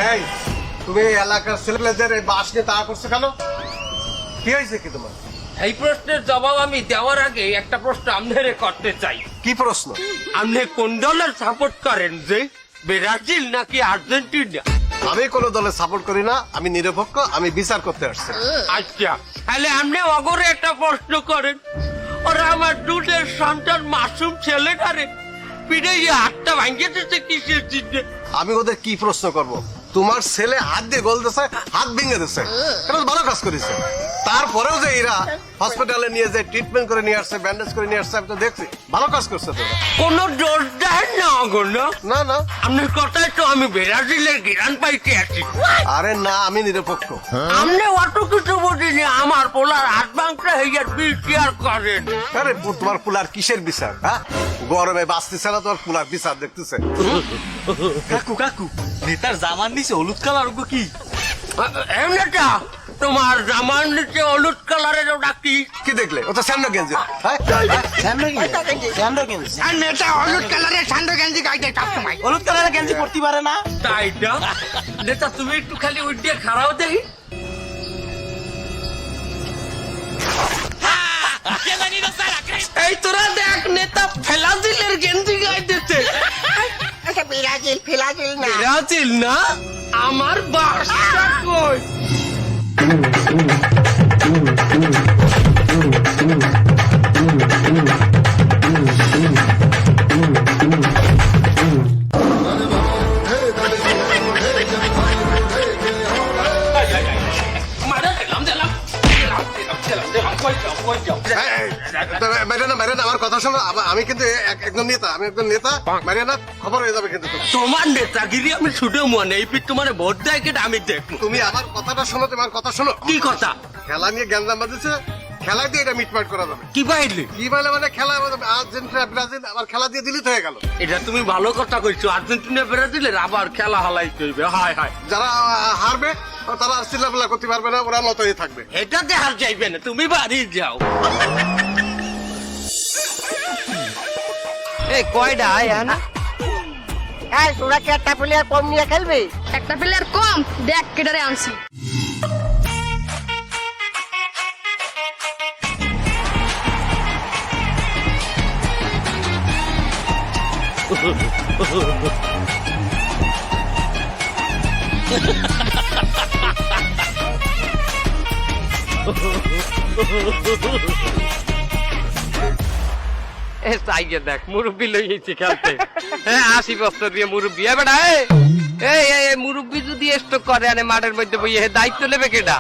এই তুমি এলাকার ছেলেপেলেদের এই বাস নিয়ে তাড়া করছো কেন? কি হয়েছে কি তোমার? এই প্রশ্নের জবাব আমি দেওয়ার আগে একটা প্রশ্ন আপনারে করতে চাই। কি প্রশ্ন? আপনি কোন দলের সাপোর্ট করেন, যে ব্রাজিল নাকি আর্জেন্টিনা? আমি কোনো দলে সাপোর্ট করি না, আমি নিরপেক্ষ, আমি বিচার করতে আসছি। আচ্ছা, তাহলে আপনি অগরে একটা প্রশ্ন করেন, ওরা আমার দুধের সন্তান মাসুম ছেলেটারে পিড়ে হাতটা ভাঙিয়ে দিতে কিসের চিন্তে? আমি ওদের কি প্রশ্ন করব? তোমার ছেলে হাত দিয়ে গোল দিছে, হাত ভেঙে দিছে, এটা তো ভালো কাজ করেছে। তারপরেও যে এরা হসপিটালে নিয়ে যায়, ট্রিটমেন্ট করে নিয়ে আসছে, ব্যান্ডেজ করে নিয়ে আসছে, আমি তো দেখছি ভালো কাজ করছে তো। কোন দোষ দেন না অগর না না, আপনার কথায় তো আমি ব্রাজিলের জ্ঞান পাইতে আছি। আরে না, আমি নিরপেক্ষ। আপনি অত কিছু বুঝিনি, আমার পোলার হাত ভাঙতে হইয়া বিচার করেন। আরে তোমার পুলার কিসের বিচার? হ্যাঁ, গরমে বাঁচতেছে না, তোমার পুলার বিচার দেখতেছে। কাকু কাকু নেতার জামান নিচে হলুদ কালার কি? এমনিটা তোমার জামার নিচে হলুদ কালারের ওটা কি? কি দেখলে? ও তো স্যান্ডো গেঞ্জি। হ্যাঁ, আর নেতা হলুদ কালারের সান্ডো গেঞ্জি গাইতে সবসময়। হলুদ কালারের গেঞ্জি পরতে পারে না। তাই না? নেতা তুমি একটু খালি ওই দিয়ে খারাপ দেখি। এই তোরা দেখ, নেতা ফেলাজিলের গেঞ্জি গাইতেছে। ফিলাজিল না, ব্রাজিল না, আমার বাসটা কই? মেরে না, মেরে না, আমার কথা শোনো। আমি কিন্তু একদম নেতা, আমি একদম নেতা। মেরে না, খবর হয়ে যাবে কিন্তু। তোমার নেতাগিরি আমি ছুটে মনে এই পিঠ তোমার ভোট দেয় কেটে আমি দেখবো। তুমি আমার কথাটা শোনো, তোমার কথা শোনো। কি কথা? খেলা নিয়ে গ্যাঞ্জাম বাজেছে, খেলা দিয়ে এটা মিটমাট করা যাবে। কি পাইলি? কি বলে মানে খেলা আর্জেন্টিনা ব্রাজিল আবার খেলা দিয়ে দিলিত হয়ে গেল। এটা তুমি ভালো কথা কইছো, আর্জেন্টিনা ব্রাজিলের আবার খেলা হালাই করবে। হায় হায়, যারা হারবে তারা আর চিল্লাপাল্লা করতে পারবে না, ওরা মতই থাকবে। এটাতে হার যাইবে না, তুমি বাড়ি যাও। এই কয়টা না? এই তোরা কি একটা প্লেয়ার কম নিয়ে খেলবি? একটা প্লেয়ার কম, দেখ কেটারে আনছি। সাইকে দেখ, মুরব্বী লইয়েছি খেলতে। হ্যাঁ, 80 বছর দিয়ে মুরব্বী। বেটা এই মুরব্বী যদি এসব করে আনে মাঠের মধ্যে বইয়ে, দায়িত্ব নেবে কেটা?